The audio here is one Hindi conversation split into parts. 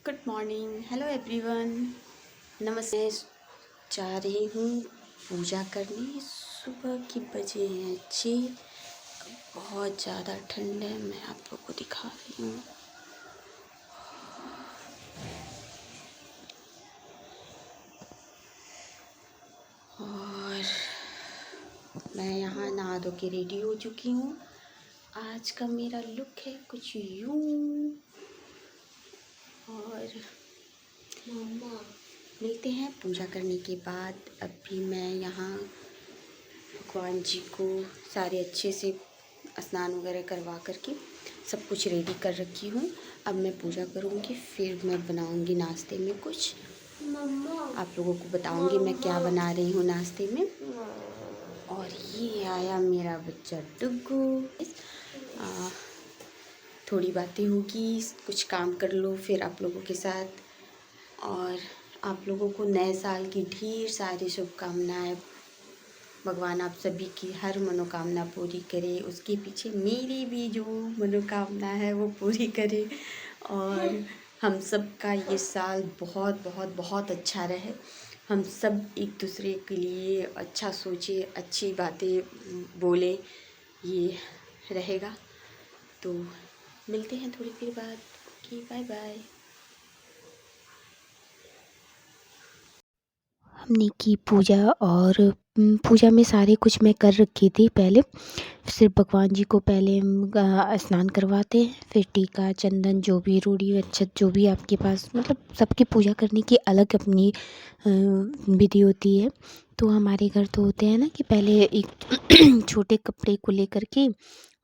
गुड मॉर्निंग, हेलो एवरीवन, नमस्ते। जा रही हूँ पूजा करने। सुबह की बजे हैं 6। बहुत ज़्यादा ठंड है, मैं आप लोगों को दिखा रही हूँ। और मैं यहाँ नहा धो के रेडी हो चुकी हूँ। आज का मेरा लुक है कुछ यूँ। और मिलते हैं पूजा करने के बाद। अभी मैं यहाँ भगवान जी को सारे अच्छे से स्नान वगैरह करवा करके सब कुछ रेडी कर रखी हूँ। अब मैं पूजा करूँगी, फिर मैं बनाऊँगी नाश्ते में कुछ। आप लोगों को बताऊँगी मैं क्या बना रही हूँ नाश्ते में। और ये आया मेरा बच्चा डुग्गू। थोड़ी बातें होगी, कुछ काम कर लो फिर आप लोगों के साथ। और आप लोगों को नए साल की ढेर सारी शुभकामनाएं। भगवान आप सभी की हर मनोकामना पूरी करे, उसके पीछे मेरी भी जो मनोकामना है वो पूरी करे। और हम सब का ये साल बहुत बहुत बहुत अच्छा रहे। हम सब एक दूसरे के लिए अच्छा सोचे, अच्छी बातें बोले, ये रहेगा। तो मिलते हैं थोड़ी देर बाद। Okay, bye bye. हमने की पूजा और पूजा में सारे कुछ मैं कर रखी थी पहले। सिर्फ भगवान जी को पहले हम स्नान करवाते हैं, फिर टीका चंदन जो भी रूढ़ी अच्छत जो भी आपके पास, मतलब सबकी पूजा करने की अलग अपनी विधि होती है। तो हमारे घर तो होते हैं ना कि पहले एक छोटे कपड़े को लेकर के,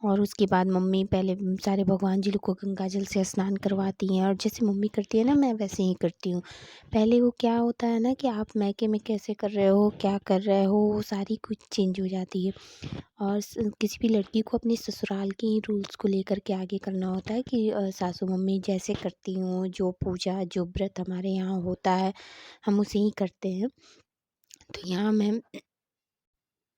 और उसके बाद मम्मी पहले सारे भगवान जी लोग को गंगा जल से स्नान करवाती हैं। और जैसे मम्मी करती है ना, मैं वैसे ही करती हूँ। पहले वो क्या होता है ना कि आप मायके में कैसे कर रहे हो, क्या कर रहे हो, वो सारी कुछ चेंज हो जाती है। और किसी भी लड़की को अपने ससुराल के ही रूल्स को लेकर के आगे करना होता है कि सासू मम्मी जैसे करती हूँ, जो पूजा जो व्रत हमारे यहाँ होता है हम उसे ही करते हैं। तो यहाँ मैं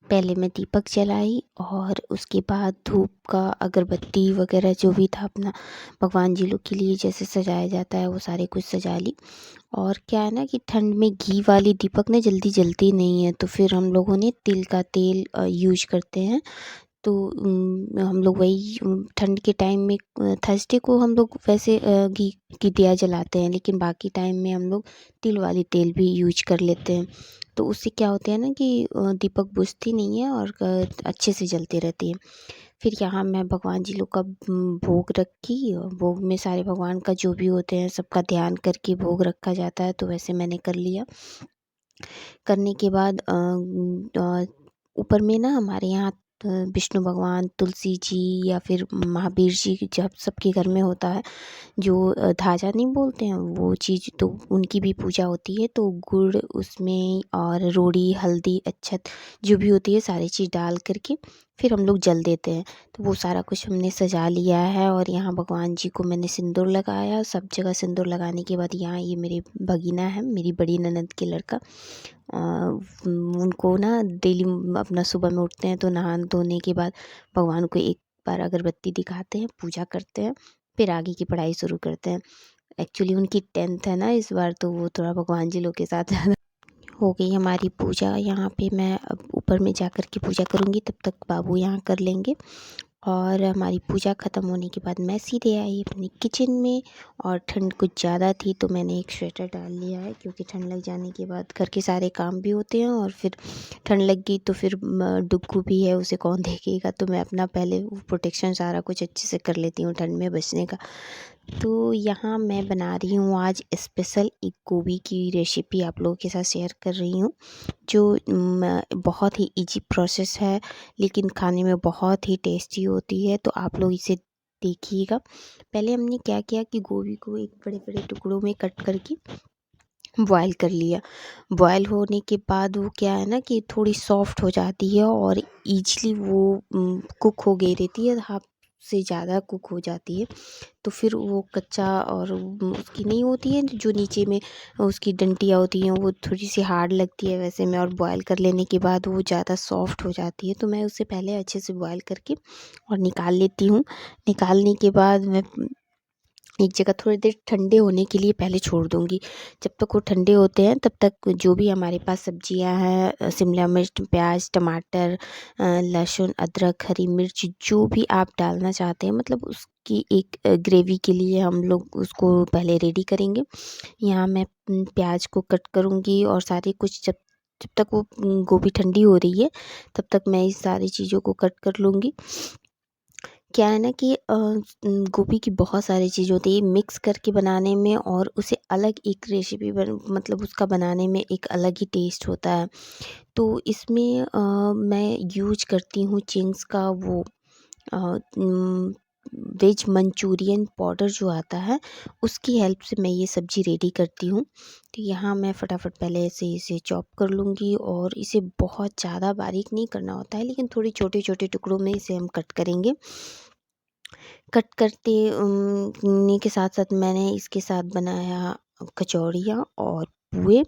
पहले मैं दीपक जलाई, और उसके बाद धूप का अगरबत्ती वगैरह जो भी था अपना भगवान जी लोग के लिए जैसे सजाया जाता है वो सारे कुछ सजा ली। और क्या है ना कि ठंड में घी वाली दीपक ना जल्दी जलती नहीं है, तो फिर हम लोगों ने तिल का तेल यूज करते हैं। तो हम लोग वही ठंड के टाइम में थर्सडे को हम लोग वैसे घी की दिया जलाते हैं, लेकिन बाकी टाइम में हम लोग तिल वाली तेल भी यूज कर लेते हैं। तो उससे क्या होता है ना कि दीपक बुझती नहीं है और अच्छे से जलती रहती है। फिर यहाँ मैं भगवान जी लोग का भोग रखी, और भोग में सारे भगवान का जो भी होते हैं सबका ध्यान करके भोग रखा जाता है, तो वैसे मैंने कर लिया। करने के बाद ऊपर में ना हमारे यहाँ विष्णु भगवान, तुलसी जी या फिर महावीर जी जब सबके घर में होता है, जो ध्वजा नहीं बोलते हैं वो चीज़, तो उनकी भी पूजा होती है। तो गुड़ उसमें और रोड़ी हल्दी अच्छत जो भी होती है सारी चीज़ डाल करके फिर हम लोग जल देते हैं। तो वो सारा कुछ हमने सजा लिया है। और यहाँ भगवान जी को मैंने सिंदूर लगाया, सब जगह सिंदूर लगाने के बाद यहाँ ये मेरी भगीना है, मेरी बड़ी ननद के लड़का। उनको ना डेली अपना सुबह में उठते हैं तो नहा धोने के बाद भगवान को एक बार अगरबत्ती दिखाते हैं, पूजा करते हैं, फिर आगे की पढ़ाई शुरू करते हैं। एक्चुअली उनकी 10th है ना इस बार, तो वो थोड़ा भगवान जी लोग के साथ ज़्यादा हो गई हमारी पूजा। यहाँ पे मैं अब ऊपर में जा कर के पूजा करूँगी, तब तक बाबू यहाँ कर लेंगे। और हमारी पूजा ख़त्म होने के बाद मैं सीधे आई अपनी किचन में। और ठंड कुछ ज़्यादा थी तो मैंने एक स्वेटर डाल लिया है, क्योंकि ठंड लग जाने के बाद घर के सारे काम भी होते हैं, और फिर ठंड लग गई तो फिर डुग्गू भी है, उसे कौन देखेगा। तो मैं अपना पहले प्रोटेक्शन सारा कुछ अच्छे से कर लेती हूँ ठंड में बचने का। तो यहाँ मैं बना रही हूँ आज स्पेशल एक गोभी की रेसिपी आप लोगों के साथ शेयर कर रही हूँ, जो बहुत ही इजी प्रोसेस है लेकिन खाने में बहुत ही टेस्टी होती है। तो आप लोग इसे देखिएगा। पहले हमने क्या किया कि गोभी को एक बड़े बड़े टुकड़ों में कट करके बॉयल कर लिया। बॉयल होने के बाद वो क्या है ना कि थोड़ी सॉफ्ट हो जाती है और ईज़िली वो कुक हो गई रहती है, हाफ से ज़्यादा कुक हो जाती है। तो फिर वो कच्चा और उसकी नहीं होती है जो नीचे में उसकी डंटियाँ होती हैं, वो थोड़ी सी हार्ड लगती है वैसे में, और बॉयल कर लेने के बाद वो ज़्यादा सॉफ्ट हो जाती है। तो मैं उसे पहले अच्छे से बॉयल करके और निकाल लेती हूँ। निकालने के बाद मैं एक जगह थोड़ी देर ठंडे होने के लिए पहले छोड़ दूँगी। जब तक वो ठंडे होते हैं तब तक जो भी हमारे पास सब्जियाँ हैं, शिमला मिर्च, प्याज़, टमाटर, लहसुन, अदरक, हरी मिर्च, जो भी आप डालना चाहते हैं, मतलब उसकी एक ग्रेवी के लिए हम लोग उसको पहले रेडी करेंगे। यहाँ मैं प्याज़ को कट करूँगी और सारे कुछ जब जब तक वो गोभी ठंडी हो रही है तब तक मैं इस सारी चीज़ों को कट कर लूँगी। क्या है ना कि गोभी की बहुत सारी चीज़ होती है, मिक्स करके बनाने में और उसे अलग एक रेसिपी बन मतलब उसका बनाने में एक अलग ही टेस्ट होता है। तो इसमें मैं यूज़ करती हूँ चिंग्स का वो अ, वेज मंचूरियन पाउडर जो आता है, उसकी हेल्प से मैं ये सब्ज़ी रेडी करती हूँ। तो यहाँ मैं फटाफट पहले से इसे चॉप कर लूँगी और इसे बहुत ज़्यादा बारीक नहीं करना होता है, लेकिन थोड़ी छोटे-छोटे टुकड़ों में इसे हम कट करेंगे। कट करते नी के साथ-साथ मैंने इसके साथ बनाया कचौड़ियाँ और पुए।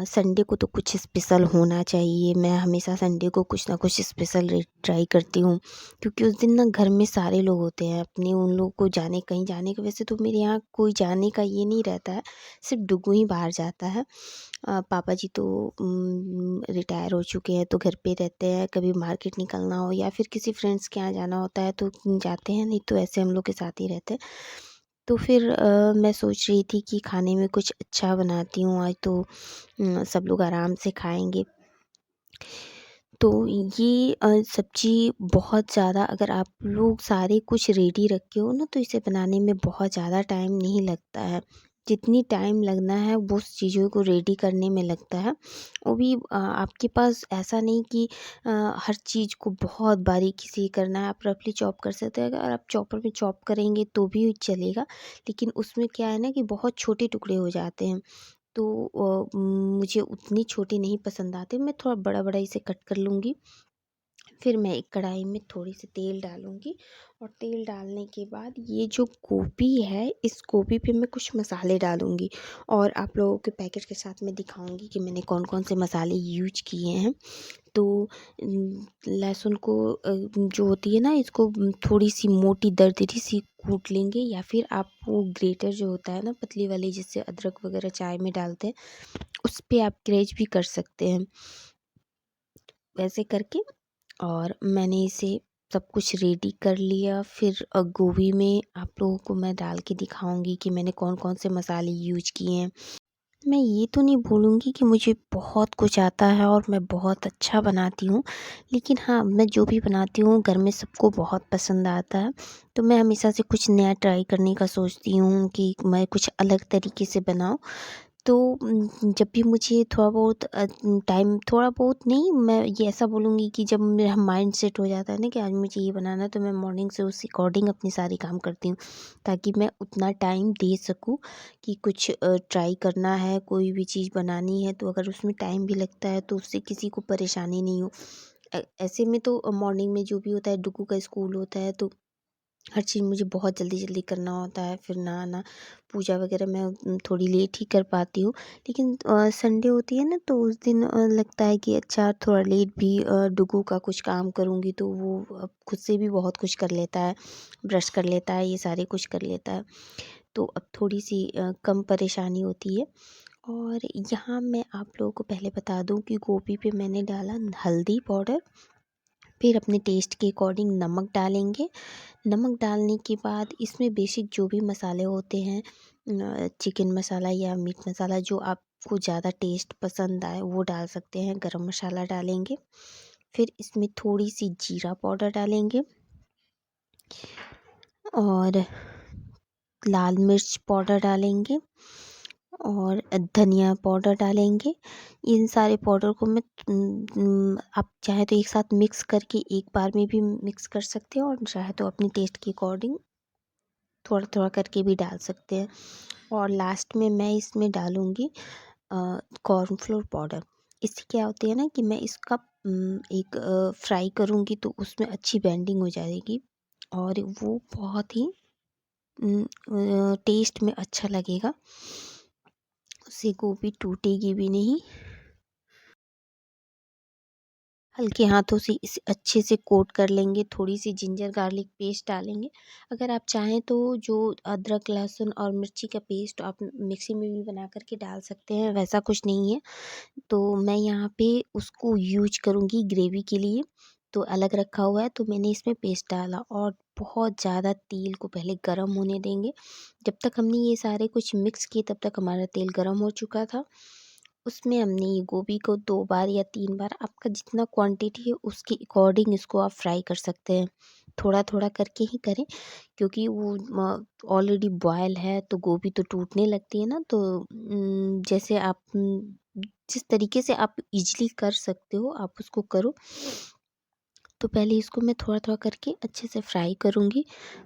संडे को तो कुछ स्पेशल होना चाहिए, मैं हमेशा संडे को कुछ ना कुछ स्पेशल ट्राई करती हूँ, क्योंकि उस दिन ना घर में सारे लोग होते हैं अपने, उन लोगों को जाने कहीं जाने का, वैसे तो मेरे यहाँ कोई जाने का ये नहीं रहता है, सिर्फ डुगू ही बाहर जाता है। पापा जी तो रिटायर हो चुके हैं, तो घर पे रहते हैं, कभी मार्केट निकलना हो या फिर किसी फ्रेंड्स के यहाँ जाना होता है तो जाते हैं, नहीं तो ऐसे हम लोग के साथ ही रहते हैं। तो फिर मैं सोच रही थी कि खाने में कुछ अच्छा बनाती हूँ आज, तो सब लोग आराम से खाएँगे। तो ये सब्ज़ी बहुत ज़्यादा, अगर आप लोग सारे कुछ रेडी रखे हो ना, तो इसे बनाने में बहुत ज़्यादा टाइम नहीं लगता है। जितनी टाइम लगना है वो उस चीज़ों को रेडी करने में लगता है। वो भी आपके पास ऐसा नहीं कि हर चीज़ को बहुत बारीकी से करना है, आप रफली चॉप कर सकते हैं। अगर आप चॉपर में चॉप करेंगे तो भी चलेगा, लेकिन उसमें क्या है ना कि बहुत छोटे टुकड़े हो जाते हैं। तो मुझे उतनी छोटी नहीं पसंद आती, मैं थोड़ा बड़ा-बड़ा इसे कट कर लूँगी। फिर मैं एक कढ़ाई में थोड़ी-सी तेल डालूँगी और तेल डालने के बाद ये जो गोभी है, इस गोभी पे मैं कुछ मसाले डालूँगी और आप लोगों के पैकेट के साथ मैं दिखाऊँगी कि मैंने कौन-कौन से मसाले यूज़ किए हैं। तो लहसुन को जो होती है ना, इसको थोड़ी-सी मोटी दरदरी सी कूट लेंगे, या फिर आप वो ग्रेटर जो होता है ना पतली वाली, जिससे अदरक वगैरह चाय में डालते हैं, उस पे आप ग्रेट भी कर सकते हैं। वैसे करके और मैंने इसे सब कुछ रेडी कर लिया। फिर गोभी में आप लोगों को मैं डाल के दिखाऊँगी कि मैंने कौन-कौन से मसाले यूज़ किए हैं। मैं ये तो नहीं बोलूँगी कि मुझे बहुत कुछ आता है और मैं बहुत अच्छा बनाती हूँ, लेकिन हाँ, मैं जो भी बनाती हूँ घर में सबको बहुत पसंद आता है। तो मैं हमेशा से कुछ नया ट्राई करने का सोचती हूँ कि मैं कुछ अलग तरीके से बनाऊँ। तो जब भी मुझे थोड़ा बहुत टाइम, थोड़ा बहुत नहीं, मैं ये ऐसा बोलूँगी कि जब मेरा माइंड सेट हो जाता है ना कि आज मुझे ये बनाना है, तो मैं मॉर्निंग से उस अकॉर्डिंग अपने सारे काम करती हूँ, ताकि मैं उतना टाइम दे सकूँ कि कुछ ट्राई करना है, कोई भी चीज़ बनानी है, तो अगर उसमें टाइम भी लगता है तो उससे किसी को परेशानी नहीं हो। ऐसे में तो मॉर्निंग में जो भी होता है, डुगू का स्कूल होता है, तो हर चीज़ मुझे बहुत जल्दी-जल्दी करना होता है, फिर नहाना, पूजा वगैरह मैं थोड़ी लेट ही कर पाती हूँ। लेकिन संडे होती है ना, तो उस दिन लगता है कि अच्छा थोड़ा लेट भी डुगू का कुछ काम करूँगी, तो वो अब खुद से भी बहुत कुछ कर लेता है, ब्रश कर लेता है, ये सारे कुछ कर लेता है। तो अब थोड़ी-सी कम परेशानी होती है। और यहाँ मैं आप लोगों को पहले बता दूँ कि गोभी पे मैंने डाला हल्दी पाउडर, फिर अपने टेस्ट के अकॉर्डिंग नमक डालेंगे। नमक डालने के बाद इसमें बेसिक जो भी मसाले होते हैं, चिकन मसाला या मीट मसाला, जो आपको ज़्यादा टेस्ट पसंद आए वो डाल सकते हैं। गरम मसाला डालेंगे, फिर इसमें थोड़ी-सी जीरा पाउडर डालेंगे और लाल मिर्च पाउडर डालेंगे और धनिया पाउडर डालेंगे। इन सारे पाउडर को मैं आप चाहे तो एक साथ मिक्स करके एक बार में भी मिक्स कर सकते हो, और चाहे तो अपनी टेस्ट के अकॉर्डिंग थोड़ा-थोड़ा करके भी डाल सकते हैं। और लास्ट में मैं इसमें डालूँगी कॉर्नफ्लोर पाउडर। इससे क्या होती है ना कि मैं इसका एक फ्राई करूँगी तो उसमें अच्छी बेंडिंग हो जाएगी और वो बहुत ही टेस्ट में अच्छा लगेगा। उससे गोभी टूटेगी भी नहीं। हल्के हाथों से इसे अच्छे से कोट कर लेंगे। थोड़ी सी जिंजर गार्लिक पेस्ट डालेंगे। अगर आप चाहें तो जो अदरक लहसुन और मिर्ची का पेस्ट आप मिक्सी में भी बना कर के डाल सकते हैं, वैसा कुछ नहीं है। तो मैं यहाँ पे उसको यूज करूँगी ग्रेवी के लिए, तो अलग रखा हुआ है, तो मैंने इसमें पेस्ट डाला और बहुत ज़्यादा तेल को पहले गरम होने देंगे। जब तक हमने ये सारे कुछ मिक्स किए तब तक हमारा तेल गरम हो चुका था। उसमें हमने ये गोभी को 2 बार या 3 बार, आपका जितना क्वांटिटी है उसके अकॉर्डिंग इसको आप फ्राई कर सकते हैं। थोड़ा-थोड़ा करके ही करें, क्योंकि वो ऑलरेडी बॉयल है तो गोभी तो टूटने लगती है ना, तो जैसे आप जिस तरीके से आप ईज़िली कर सकते हो आप उसको करो। तो पहले इसको मैं थोड़ा-थोड़ा करके अच्छे से फ्राई करूँगी।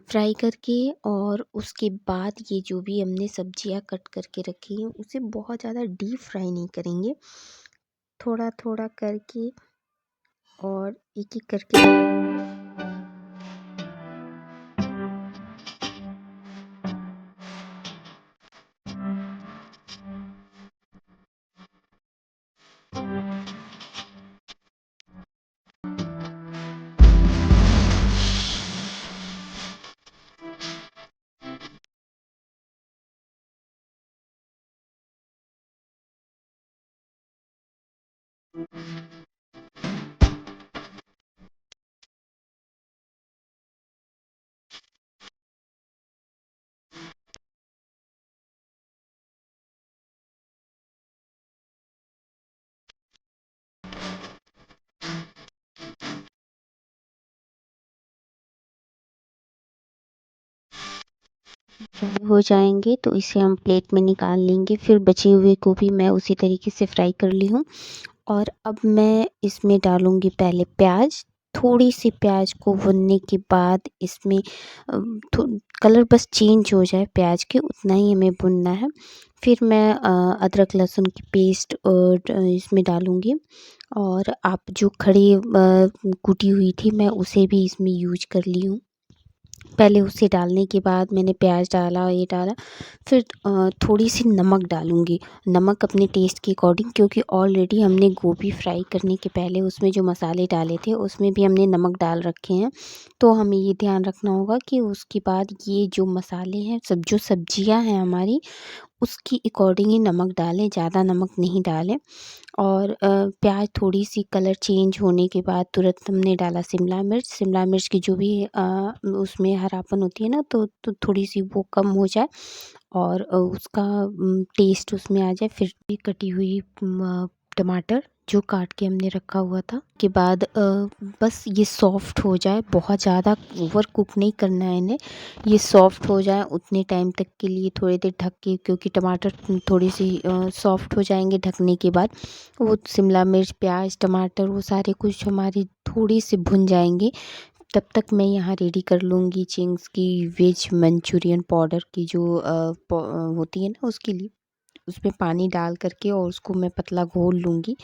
फ्राई करके और उसके बाद ये जो भी हमने सब्जियाँ कट करके रखी हैं उसे बहुत ज़्यादा डीप फ्राई नहीं करेंगे। थोड़ा-थोड़ा करके और एक-एक करके फ्राई हो जाएँगे तो इसे हम प्लेट में निकाल लेंगे। फिर बचे हुए को भी मैं उसी तरीके से फ्राई कर ली हूँ। और अब मैं इसमें डालूँगी पहले प्याज़। थोड़ी-सी प्याज़ को भुनने के बाद इसमें थो कलर बस चेंज हो जाए प्याज़ के, उतना ही हमें भुनना है। फिर मैं अदरक लहसुन की पेस्ट इसमें डालूँगी, और आप जो खड़ी कुटी हुई थी मैं उसे भी इसमें यूज़ कर ली हूँ। पहले उसे डालने के बाद मैंने प्याज़ डाला, ये डाला, फिर थोड़ी-सी नमक डालूँगी। नमक अपने टेस्ट के अकॉर्डिंग, क्योंकि ऑलरेडी हमने गोभी फ्राई करने के पहले उसमें जो मसाले डाले थे उसमें भी हमने नमक डाल रखे हैं। तो हमें ये ध्यान रखना होगा कि उसके बाद ये जो मसाले हैं, जो सब्जियाँ हैं हमारी, उसकी अकॉर्डिंग ही नमक डालें, ज़्यादा नमक नहीं डालें। और प्याज़ थोड़ी-सी कलर चेंज होने के बाद तुरंत हमने डाला शिमला मिर्च की जो भी उसमें हरापन होती है ना, तो थोड़ी-सी वो कम हो जाए और उसका टेस्ट उसमें आ जाए। फिर भी कटी हुई टमाटर जो काट के हमने रखा हुआ था, के बाद बस ये सॉफ्ट हो जाए, बहुत ज़्यादा ओवर कुक नहीं करना है इन्हें। ये सॉफ्ट हो जाए उतने टाइम तक के लिए थोड़ी देर ढक के, क्योंकि टमाटर थोड़ी-सी सॉफ्ट हो जाएँगे ढकने के बाद। वो शिमला मिर्च, प्याज़, टमाटर वो सारे कुछ हमारे थोड़ी-से भुन जाएँगे। तब तक मैं यहाँ रेडी कर लूँगी चिंग्स की वेज मंचूरियन पाउडर की जो होती है ना उसके लिए। उसमें पानी डाल कर के और उसको मैं पतला घोल लूँगी।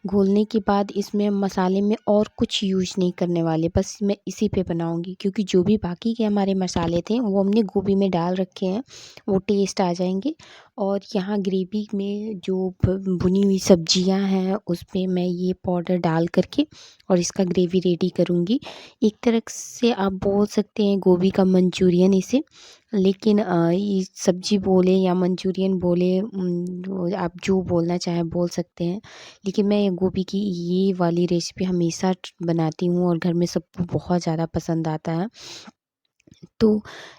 घोलने के बाद इसमें मसाले में और कुछ यूज़ नहीं करने वाले, बस मैं इसी पे बनाऊँगी, क्योंकि जो भी बाकी के हमारे मसाले थे वो हमने गोभी में डाल रखे हैं, वो टेस्ट आ जाएँगे। और यहाँ ग्रेवी में जो भुनी हुई सब्जियाँ हैं उसपे मैं ये पाउडर डाल कर के और इसका ग्रेवी रेडी करूँगी। एक तरह से आप बोल सकते हैं गोभी का मंचूरियन इसे, लेकिन ये सब्जी बोले या मंचूरियन बोले, वो आप जो बोलना चाहें बोल सकते हैं। लेकिन मैं गोभी की ये वाली रेसिपी हमेशा बनाती हूँ और घर में सबको बहुत ज़्यादा पसंद आता है। तो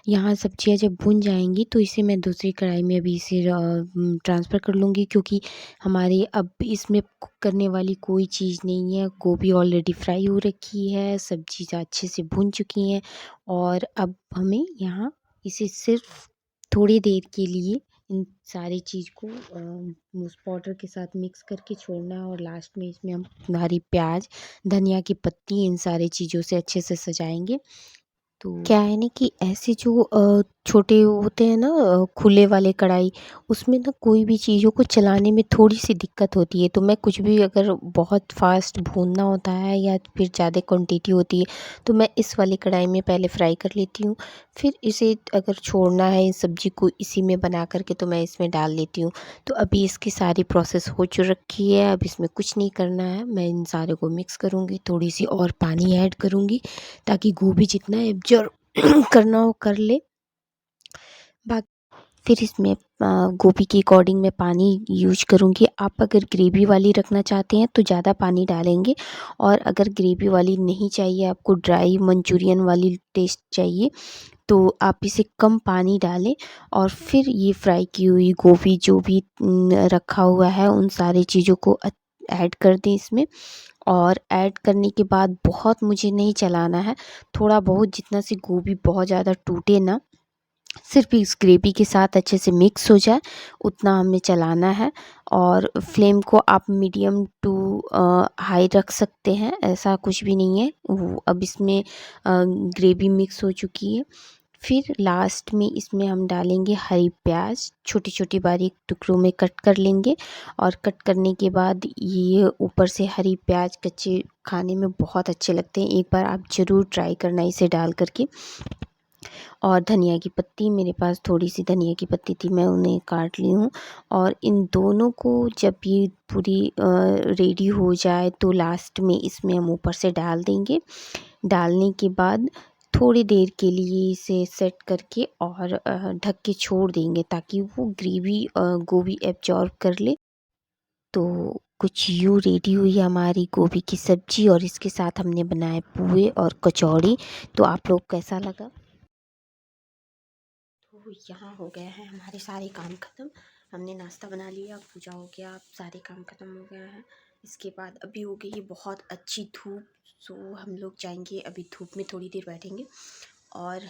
यहाँ सब्जियाँ जब भुन जाएँगी तो इसे मैं दूसरी कढ़ाई में अभी इसे ट्रांसफ़र कर लूँगी, क्योंकि हमारी अब इसमें कुक करने वाली कोई चीज़ नहीं है। गोभी ऑलरेडी फ्राई हो रखी है, सब्ज़ी अच्छे से भुन चुकी हैं, और अब हमें यहाँ इसे सिर्फ़ थोड़ी देर के लिए इन सारी चीज़ को उस पाउडर के साथ मिक्स करके छोड़ना है, और लास्ट में इसमें हम हरी प्याज़, धनिया की पत्ती, इन सारी चीज़ों से अच्छे से सजाएँगे। तो क्या है ना कि ऐसे जो छोटे होते हैं ना, खुले वाले कढ़ाई, उसमें ना कोई भी चीज़ों को चलाने में थोड़ी-सी दिक्कत होती है। तो मैं कुछ भी अगर बहुत फ़ास्ट भूनना होता है या फिर ज़्यादा क्वांटिटी होती है, तो मैं इस वाली कढ़ाई में पहले फ्राई कर लेती हूँ। फिर इसे अगर छोड़ना है इस सब्ज़ी को इसी में बना कर के, तो मैं इसमें डाल लेती हूँ। तो अभी इसकी सारी प्रोसेस हो रखी है, अब इसमें कुछ नहीं करना है। मैं इन सारे को मिक्स करूँगी, थोड़ी-सी और पानी ऐड करूँगी ताकि गोभी जितना एब्ज़ॉर्ब करना हो कर ले। बाक फिर इसमें गोभी के अकॉर्डिंग मैं पानी यूज करूँगी। आप अगर ग्रेवी वाली रखना चाहते हैं तो ज़्यादा पानी डालेंगे, और अगर ग्रेवी वाली नहीं चाहिए, आपको ड्राई मंचूरियन वाली टेस्ट चाहिए, तो आप इसे कम पानी डालें। और फिर ये फ्राई की हुई गोभी जो भी रखा हुआ है, उन सारी चीज़ों को ऐड कर दें इसमें। और ऐड करने के बाद बहुत मुझे नहीं चलाना है, थोड़ा बहुत जितना सी गोभी बहुत ज़्यादा टूटे ना, सिर्फ इस ग्रेवी के साथ अच्छे से मिक्स हो जाए उतना हमें चलाना है। और फ्लेम को आप मीडियम टू हाई रख सकते हैं, ऐसा कुछ भी नहीं है। वो अब इसमें ग्रेवी मिक्स हो चुकी है। फिर लास्ट में इसमें हम डालेंगे हरी प्याज, छोटी छोटी बारीक टुकड़ों में कट कर लेंगे। और कट करने के बाद ये ऊपर से हरी प्याज कच्चे खाने में बहुत अच्छे लगते हैं, एक बार आप ज़रूर ट्राई करना इसे डाल करके। और धनिया की पत्ती, मेरे पास थोड़ी-सी धनिया की पत्ती थी, मैं उन्हें काट ली हूँ। और इन दोनों को जब ये पूरी रेडी हो जाए तो लास्ट में इसमें हम ऊपर से डाल देंगे। डालने के बाद थोड़ी देर के लिए इसे सेट करके और ढक के छोड़ देंगे ताकि वो ग्रेवी गोभी एब्ज़ॉर्ब कर ले। तो कुछ यूँ रेडी हुई हमारी गोभी की सब्ज़ी, और इसके साथ हमने बनाए पूए और कचौड़ी। तो आप लोग कैसा लगा? तो यहाँ हो गए हैं हमारे सारे काम ख़त्म। हमने नाश्ता बना लिया, पूजा हो गया, अब सारे काम ख़त्म हो गए हैं। इसके बाद अभी हो गई है बहुत अच्छी धूप, सो हम लोग जाएंगे अभी धूप में थोड़ी देर बैठेंगे। और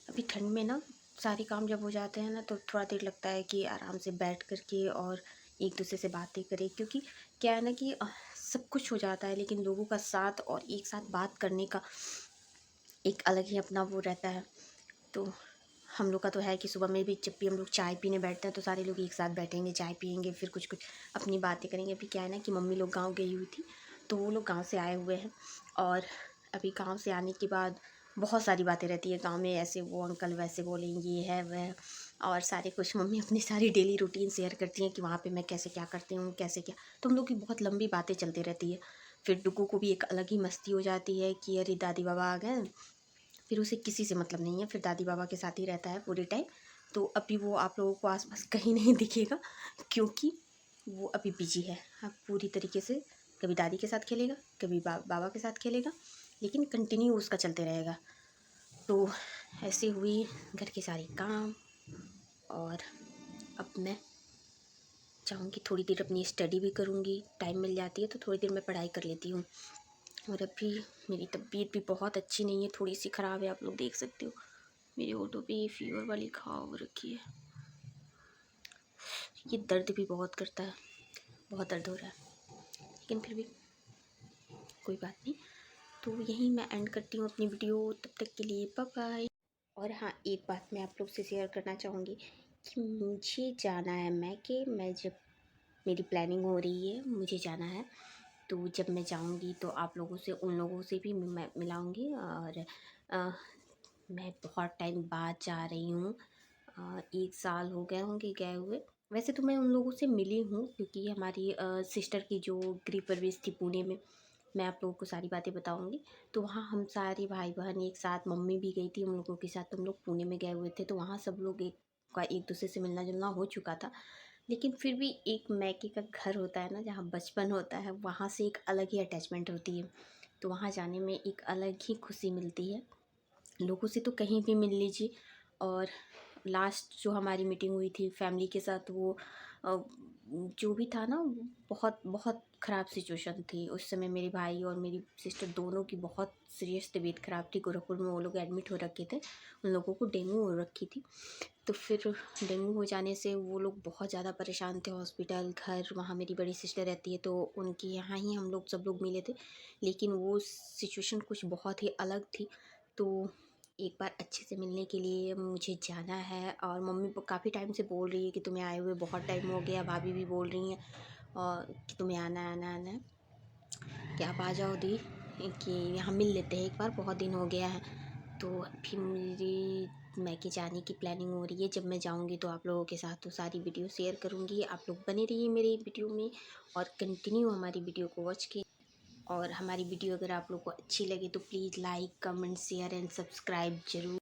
अभी ठंड में ना सारे काम जब हो जाते हैं ना, तो थोड़ा देर लगता है कि आराम से बैठ कर के और एक दूसरे से बातें करें। क्योंकि क्या है ना कि सब कुछ हो जाता है, लेकिन लोगों का साथ और एक साथ बात करने का एक अलग ही अपना वो रहता है। तो हम लोग का तो है कि सुबह में भी जब भी हम लोग चाय पीने बैठते हैं तो सारे लोग एक साथ बैठेंगे, चाय पिएंगे, फिर कुछ कुछ अपनी बातें करेंगे। अभी क्या है ना कि मम्मी लोग गांव गई हुई थी, तो वो लोग गांव से आए हुए हैं। और अभी गांव से आने के बाद बहुत सारी बातें रहती है गांव में, ऐसे वो अंकल वैसे बोलेंगे, ये है वह। और सारे कुछ मम्मी अपनी सारी डेली रूटीन शेयर करती हैं कि वहाँ पे मैं कैसे क्या करती हूँ, कैसे क्या। तो हम लोग की बहुत लंबी बातें चलती रहती है। फिर डुग्गू को भी एक अलग ही मस्ती हो जाती है कि अरे दादी बाबा आ गए। फिर उसे किसी से मतलब नहीं है, फिर दादी बाबा के साथ ही रहता है पूरे टाइम। तो अभी वो आप लोगों को आसपास कहीं नहीं दिखेगा, क्योंकि वो अभी बिजी है। हाँ, पूरी तरीके से कभी दादी के साथ खेलेगा, कभी बाबा के साथ खेलेगा, लेकिन कंटिन्यू उसका चलते रहेगा। तो ऐसे हुई घर के सारे काम। और अब मैं चाहूँगी थोड़ी देर अपनी स्टडी भी करूँगी, टाइम मिल जाती है तो थोड़ी देर मैं पढ़ाई कर लेती हूँ। और अभी मेरी तबीयत भी बहुत अच्छी नहीं है, थोड़ी सी ख़राब है, आप लोग देख सकते हो मेरे होठों पे ये फीवर वाली घाव हो रखी है। ये दर्द भी बहुत करता है, बहुत दर्द हो रहा है, लेकिन फिर भी कोई बात नहीं। तो यहीं मैं एंड करती हूँ अपनी वीडियो, तब तक के लिए बाय बाय। और हाँ, एक बात मैं आप लोग से शेयर करना चाहूँगी कि मुझे जाना है मैके। मैं जब मेरी प्लानिंग हो रही है, मुझे जाना है, तो जब मैं जाऊँगी तो आप लोगों से, उन लोगों से भी मैं मिलाऊँगी। और अ, मैं बहुत टाइम बाद जा रही हूँ, 1 साल हो गए होंगे गए हुए। वैसे तो मैं उन लोगों से मिली हूँ, क्योंकि हमारी सिस्टर की जो गृह प्रवेश थी पुणे में, मैं आप लोगों को सारी बातें बताऊँगी। तो वहाँ हम सारे भाई-बहन एक साथ, मम्मी भी गई थी हम लोगों के साथ, तो हम लोग पुणे में गए हुए थे, तो वहाँ सब लोग एक दूसरे से मिलना-जुलना हो चुका था। लेकिन फिर भी एक मैके का घर होता है ना, जहाँ बचपन होता है, वहाँ से एक अलग ही अटैचमेंट होती है। तो वहाँ जाने में एक अलग ही खुशी मिलती है। लोगों से तो कहीं भी मिल लीजिए। और लास्ट जो हमारी मीटिंग हुई थी फैमिली के साथ, वो अ, जो भी था ना, बहुत बहुत ख़राब सिचुएशन थी उस समय। मेरे भाई और मेरी सिस्टर दोनों की बहुत सीरियस तबीयत ख़राब थी, गोरखपुर में वो लोग एडमिट हो रखे थे, उन लोगों को डेंगू हो रखी थी। तो फिर डेंगू हो जाने से वो लोग बहुत ज़्यादा परेशान थे, हॉस्पिटल, घर, वहाँ मेरी बड़ी सिस्टर रहती है तो उनके यहाँ ही हम लोग सब लोग मिले थे। लेकिन वो सिचुएशन कुछ बहुत ही अलग थी। तो एक बार अच्छे से मिलने के लिए मुझे जाना है। और मम्मी काफ़ी टाइम से बोल रही है कि तुम्हें आए हुए बहुत टाइम हो गया, भाभी भी बोल रही हैं और कि तुम्हें आना आना आना है, कि आप आ जाओ दी, कि यहाँ मिल लेते हैं एक बार, बहुत दिन हो गया है। तो अभी मेरी मैके जाने की प्लानिंग हो रही है। जब मैं जाऊँगी तो आप लोगों के साथ तो सारी वीडियो शेयर करूँगी। आप लोग बने रहिए मेरी वीडियो में और कंटिन्यू हमारी वीडियो को वॉच कीजिए। और हमारी वीडियो अगर आप लोग को अच्छी लगे तो please like, comment, share and subscribe ज़रूर